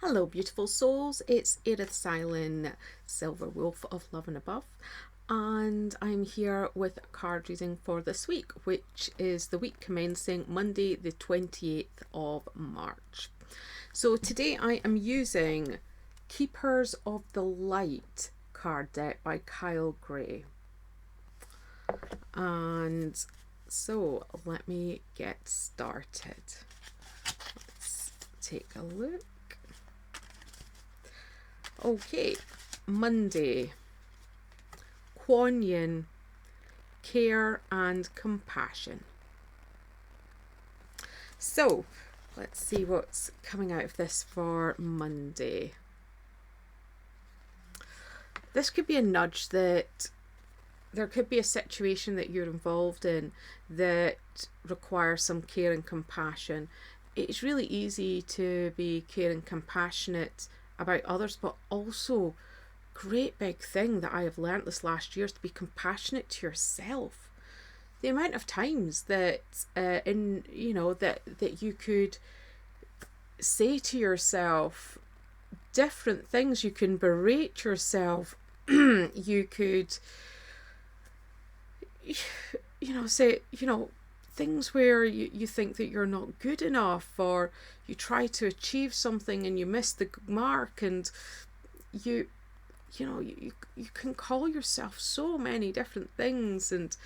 Hello, beautiful souls. It's Edith Silent, Silver Wolf of Love and Above, and I'm here with a card reading for this week, which is the week commencing Monday, the 28th of March. So today I am using Keepers of the Light card deck by Kyle Gray. And so let me get started. Let's take a look. Okay, Monday, Kuan Yin, care and compassion. So, let's see what's coming out of this for Monday. This could be a nudge that there could be a situation that you're involved in that requires some care and compassion. It's really easy to be caring and compassionate about others, but also great big thing that I have learnt this last year is to be compassionate to yourself. The amount of times that that you could say to yourself different things. You can berate yourself. You could say things where you think that you're not good enough, or you try to achieve something and you miss the mark, and you can call yourself so many different things, and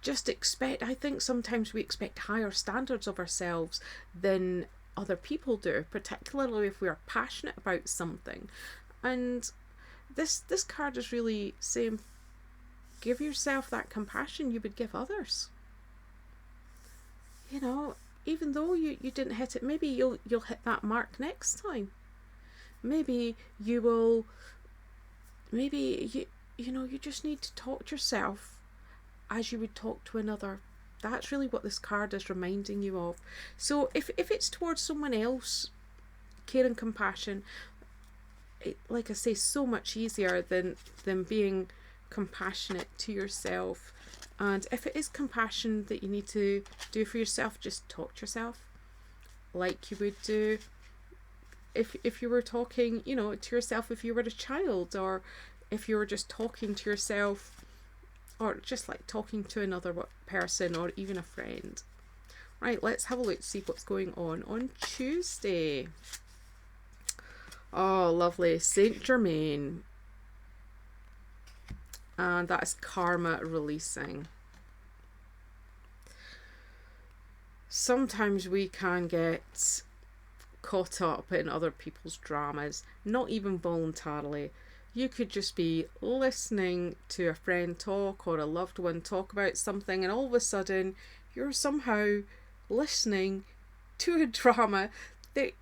just expect, I think sometimes we expect higher standards of ourselves than other people do, particularly if we are passionate about something. And this card is really saying, give yourself that compassion you would give others. Even though you didn't hit it, maybe you'll hit that mark next time. Maybe you will. Maybe you just need to talk to yourself as you would talk to another. That's really what this card is reminding you of. So if it's towards someone else, care and compassion, like I say, so much easier than being compassionate to yourself. And if it is compassion that you need to do for yourself, just talk to yourself like you would do if you were talking to yourself if you were a child, or if you were just talking to yourself, or just like talking to another person, or even a friend. Right, let's have a look to see what's going on Tuesday. Oh, lovely. Saint Germain. And that is karma releasing. Sometimes we can get caught up in other people's dramas, not even voluntarily. You could just be listening to a friend talk or a loved one talk about something, and all of a sudden you're somehow listening to a drama that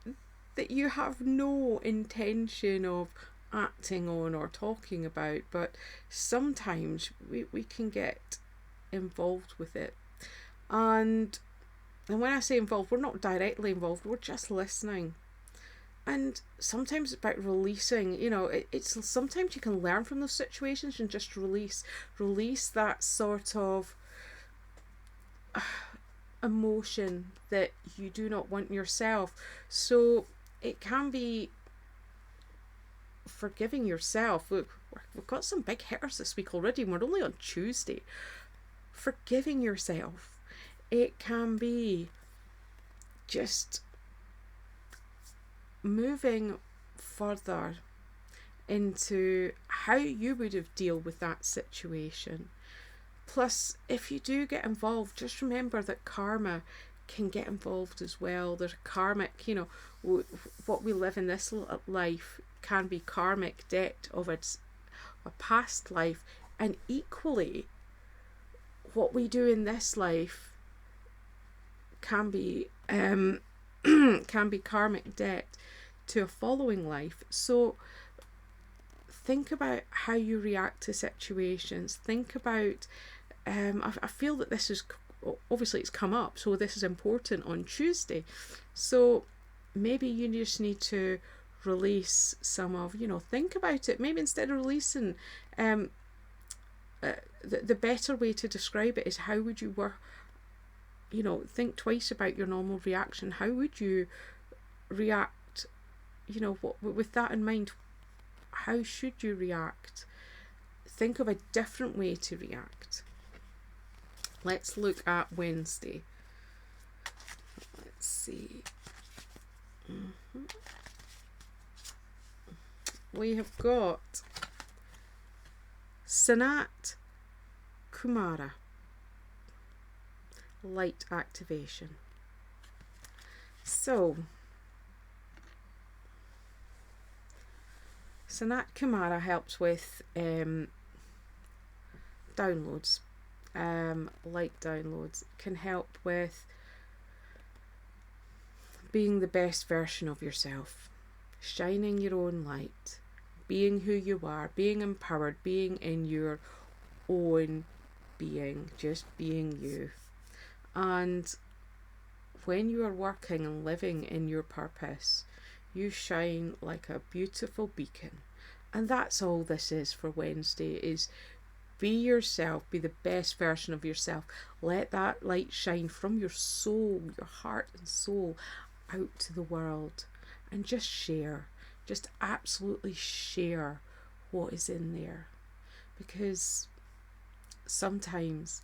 you have no intention of acting on or talking about, but sometimes we can get involved with it. And when I say involved, we're not directly involved, we're just listening. And sometimes it's about releasing, it's sometimes you can learn from those situations and just release that sort of emotion that you do not want yourself. So it can be forgiving yourself. Look, we've got some big hitters this week already, and we're only on Tuesday. Forgiving yourself. It can be just moving further into how you would have dealt with that situation. Plus, if you do get involved, just remember that karma can get involved as well. There's karmic, what we live in this life can be karmic debt of a past life, and equally what we do in this life can be karmic debt to a following life. So think about how you react to situations. Think about I feel that this is obviously, it's come up, so this is important on Tuesday. So maybe you just need to release some of, think about it. Maybe instead of releasing, the better way to describe it is, how would you work, think twice about your normal reaction. How would you react, with that in mind, how should you react? Think of a different way to react. Let's look at Wednesday. Let's see. We have got Sanat Kumara, light activation. So, Sanat Kumara helps with downloads, light downloads. Can help with being the best version of yourself, shining your own light, being who you are, being empowered, being in your own being, just being you. And when you are working and living in your purpose, you shine like a beautiful beacon. And that's all this is for Wednesday, is be yourself, be the best version of yourself. Let that light shine from your soul, your heart and soul, out to the world. And just share, just absolutely share what is in there. Because sometimes,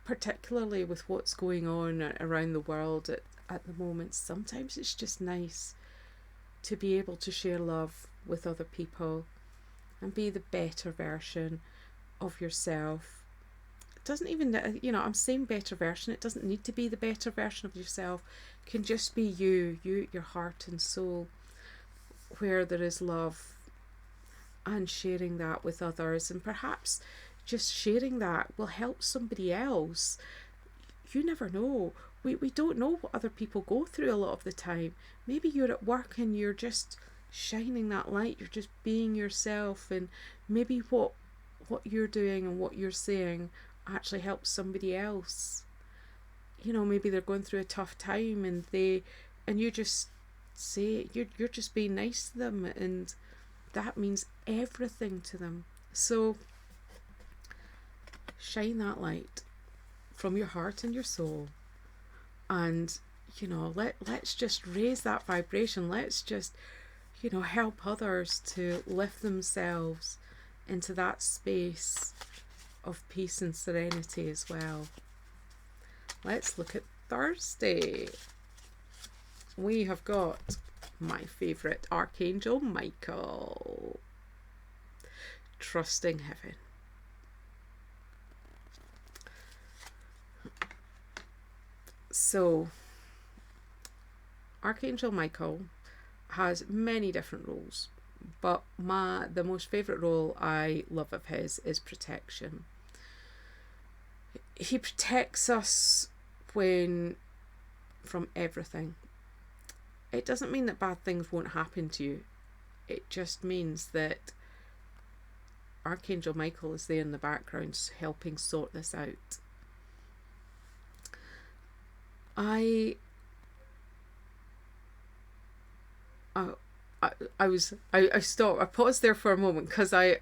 particularly with what's going on around the world at the moment, sometimes it's just nice to be able to share love with other people and be the better version of yourself. It doesn't even, I'm saying better version, it doesn't need to be the better version of yourself. It can just be you, your heart and soul, where there is love, and sharing that with others. And perhaps just sharing that will help somebody else. You never know. We don't know what other people go through a lot of the time. Maybe you're at work and you're just shining that light, you're just being yourself, and maybe what you're doing and what you're saying actually helps somebody else. Maybe they're going through a tough time and you just say you're just being nice to them, and that means everything to them. So shine that light from your heart and your soul, and let's just raise that vibration. Let's just help others to lift themselves into that space of peace and serenity as well. Let's look at Thursday. We have got my favourite, Archangel Michael, trusting heaven. So, Archangel Michael has many different roles, but the most favourite role I love of his is protection. He protects us from everything. It doesn't mean that bad things won't happen to you. It just means that Archangel Michael is there in the background helping sort this out. I stopped. I paused there for a moment because I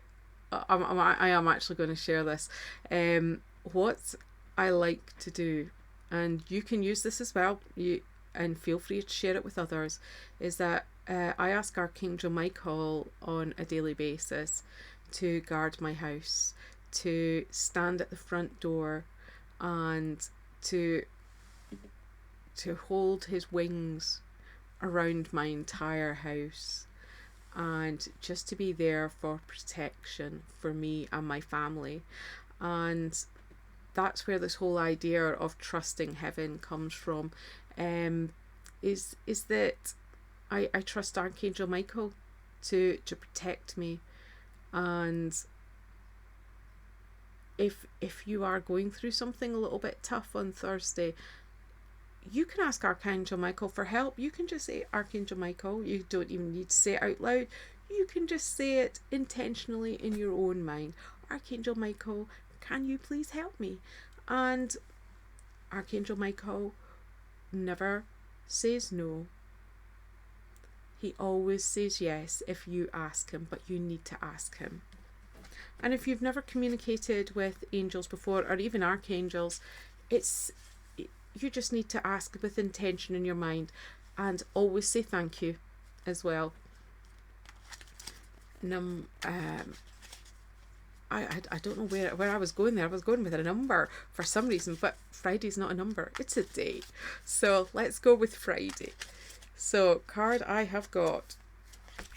am actually going to share this. What I like to do, and you can use this as well, and feel free to share it with others, is that I ask Archangel Michael on a daily basis to guard my house, to stand at the front door, and to hold his wings around my entire house, and just to be there for protection for me and my family. And that's where this whole idea of trusting heaven comes from, is that I trust Archangel Michael to protect me. And if you are going through something a little bit tough on Thursday, you can ask Archangel Michael for help. You can just say, Archangel Michael. You don't even need to say it out loud. You can just say it intentionally in your own mind. Archangel Michael, can you please help me? And Archangel Michael never says no. He always says yes if you ask him, but you need to ask him. And if you've never communicated with angels before, or even archangels, you just need to ask with intention in your mind. and always say thank you as well. I don't know where I was going there. I was going with a number for some reason, but Friday's not a number, it's a day. So let's go with Friday. So card I have got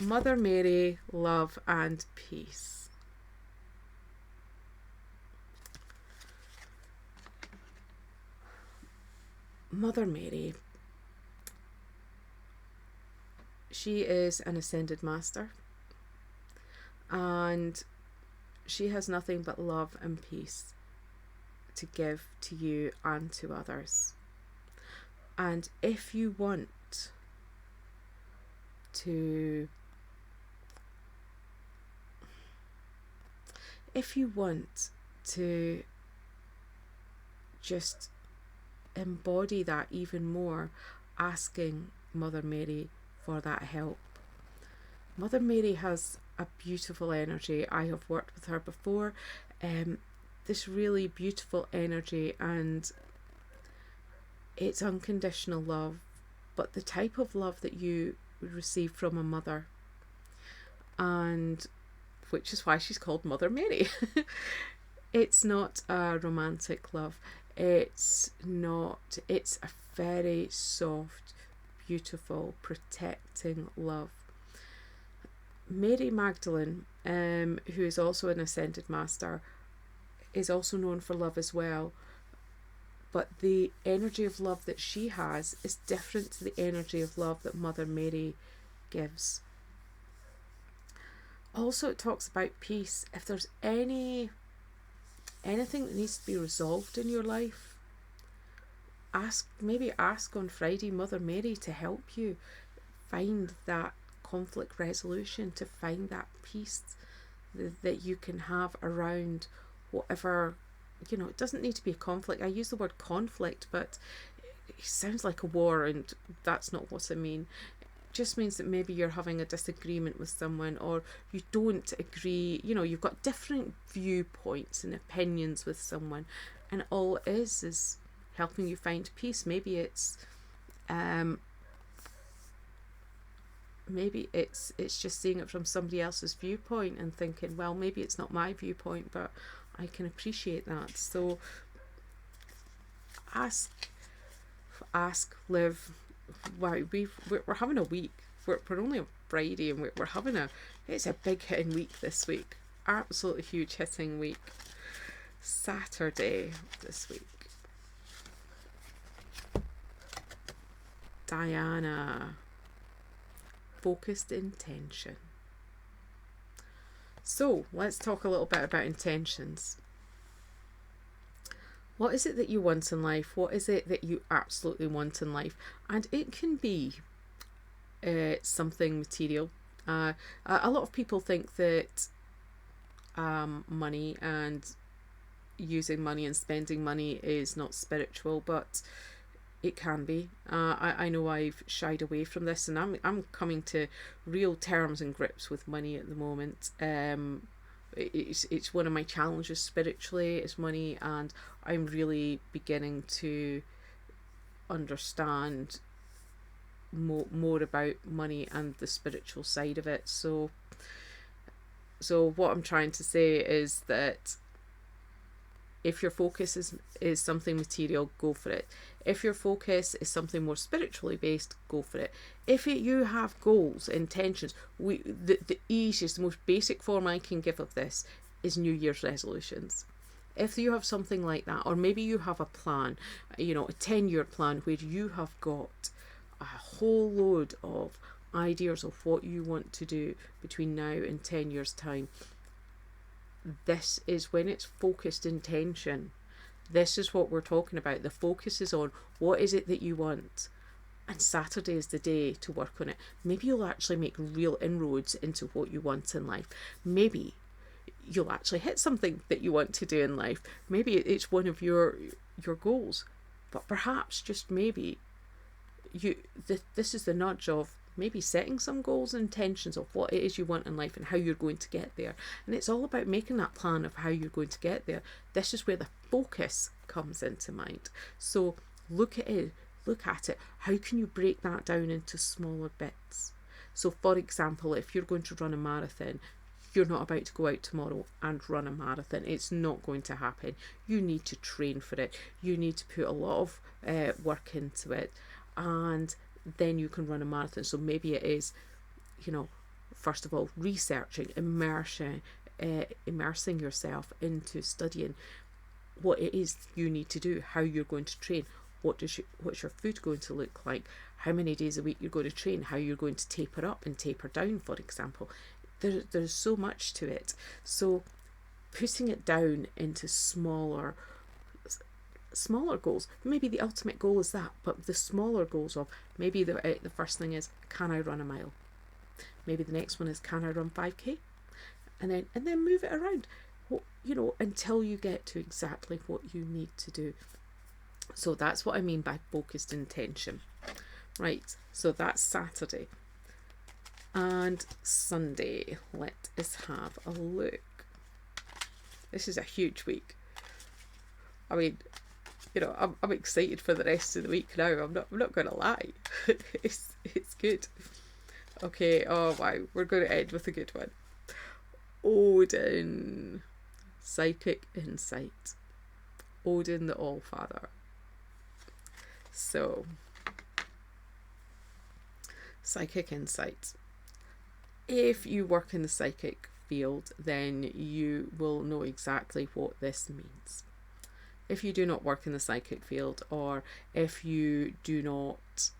Mother Mary, Love and Peace. Mother Mary, she is an ascended master, and she has nothing but love and peace to give to you and to others. And if you want to just embody that even more, asking Mother Mary for that help. Mother Mary has a beautiful energy. I have worked with her before. This really beautiful energy, and it's unconditional love, but the type of love that you would receive from a mother, and which is why she's called Mother Mary. It's not a romantic love. It's a very soft, beautiful, protecting love. Mary Magdalene, who is also an ascended master, is also known for love as well. But the energy of love that she has is different to the energy of love that Mother Mary gives. Also, it talks about peace. If there's anything that needs to be resolved in your life, ask on Friday Mother Mary to help you find that conflict resolution, to find that peace that you can have around whatever, it doesn't need to be a conflict. I use the word conflict, but it sounds like a war, and that's not what I mean. It just means that maybe you're having a disagreement with someone, or you don't agree, you've got different viewpoints and opinions with someone, and all it is helping you find peace. Maybe it's just seeing it from somebody else's viewpoint and thinking, well, maybe it's not my viewpoint, but I can appreciate that. So ask, live. Wow, we're having a week. We're only on Friday, and we're having it's a big hitting week this week. Absolutely huge hitting week. Saturday this week. Diana, focused intention. So let's talk a little bit about intentions. What is it that you want in life? What is it that you absolutely want in life? And it can be something material. A lot of people think that money and using money and spending money is not spiritual, but it can be. I know I've shied away from this, and I'm coming to real terms and grips with money at the moment. It's one of my challenges spiritually, is money, and I'm really beginning to understand more about money and the spiritual side of it. So what I'm trying to say is that if your focus is something material, go for it. If your focus is something more spiritually based, go for it. If you have goals, intentions, the easiest, the most basic form I can give of this is New Year's resolutions. If you have something like that, or maybe you have a plan, a 10-year plan where you have got a whole load of ideas of what you want to do between now and 10 years time, this is when it's focused intention. This is what we're talking about. The focus is on what is it that you want, and Saturday is the day to work on it. Maybe you'll actually make real inroads into what you want in life. Maybe you'll actually hit something that you want to do in life. Maybe it's one of your goals, but perhaps just maybe this is the nudge of maybe setting some goals and intentions of what it is you want in life and how you're going to get there. And it's all about making that plan of how you're going to get there. This is where the focus comes into mind. So look at it look at it. How can you break that down into smaller bits? So for example, if you're going to run a marathon, you're not about to go out tomorrow and run a marathon. It's not going to happen. You need to train for it. You need to put a lot of work into it, and then you can run a marathon. So maybe it is, first of all, researching, immersing yourself into studying what it is you need to do, how you're going to train, what's your food going to look like, how many days a week you're going to train, how you're going to taper up and taper down, for example. There's so much to it. So putting it down into smaller goals. Maybe the ultimate goal is that, but the smaller goals of maybe the first thing is, can I run a mile? Maybe the next one is, can I run 5k? And then move it around, until you get to exactly what you need to do. So that's what I mean by focused intention. Right, so that's Saturday. And Sunday, let us have a look. This is a huge week. I mean, I'm excited for the rest of the week now. I'm not gonna lie. it's good. Okay, oh wow, we're going to end with a good one. Odin, psychic insight. Odin the All-Father. So, psychic insight. If you work in the psychic field, then you will know exactly what this means. If you do not work in the psychic field, or if you do not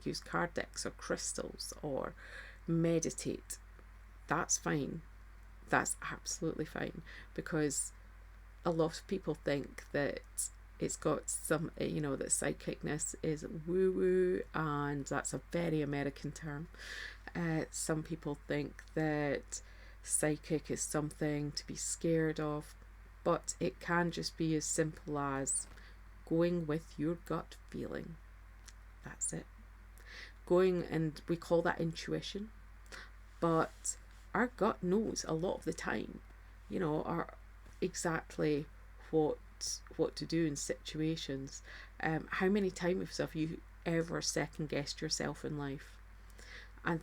use card decks or crystals or meditate, that's fine. That's absolutely fine, because a lot of people think that it's got some, that psychicness is woo-woo, and that's a very American term. Some people think that psychic is something to be scared of, but it can just be as simple as going with your gut feeling. That's it. And we call that intuition, but our gut knows a lot of the time, exactly what to do in situations. How many times have you ever second guessed yourself in life, and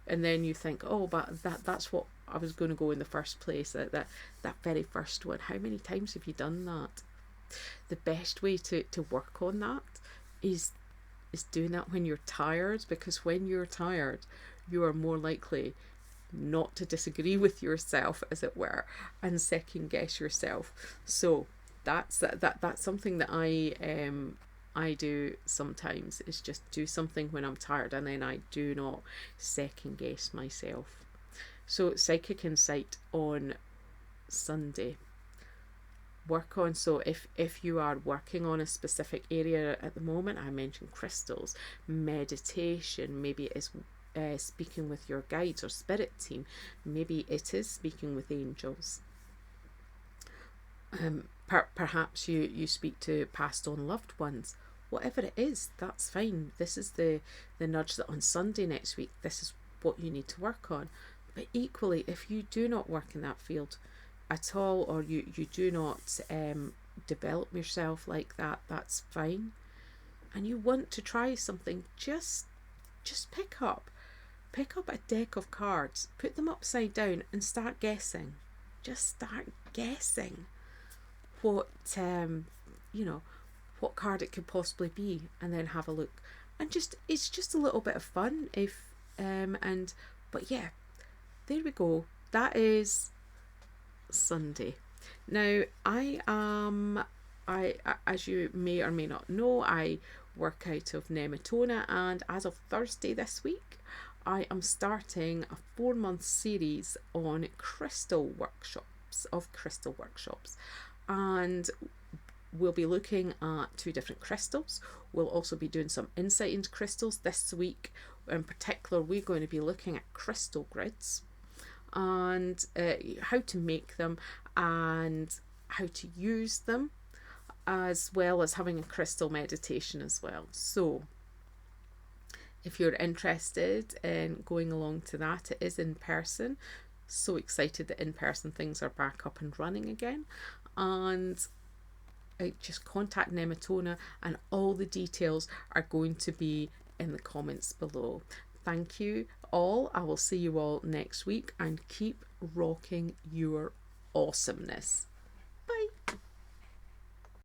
then you think, oh, but that's what I was going to go in the first place, that very first one. How many times have you done that? The best way to work on that is doing that when you're tired, because when you're tired, you are more likely not to disagree with yourself, as it were, and second guess yourself. So that's something that I do sometimes, is just do something when I'm tired, and then I do not second guess myself. So psychic insight on Sunday. Work on, so if you are working on a specific area at the moment, I mentioned crystals, meditation, maybe it is speaking with your guides or spirit team, maybe it is speaking with angels. Perhaps you speak to passed on loved ones. Whatever it is, that's fine. This is the nudge that on Sunday next week, this is what you need to work on. But equally, if you do not work in that field at all, or you do not develop yourself like that, that's fine. And you want to try something, just pick up a deck of cards, put them upside down, and start guessing. Just start guessing what what card it could possibly be, and then have a look. And it's just a little bit of fun. But yeah, there we go. That is Sunday. Now, as you may or may not know, I work out of Nematona, and as of Thursday this week, I am starting a 4-month series on crystal workshops, and we'll be looking at 2 different crystals. We'll also be doing some insight into crystals this week. In particular, we're going to be looking at crystal grids, and how to make them and how to use them, as well as having a crystal meditation as well. So if you're interested in going along to that, it is in person. So excited that in-person things are back up and running again. And just contact Nematona, and all the details are going to be in the comments below. Thank you all. I will see you all next week, and keep rocking your awesomeness.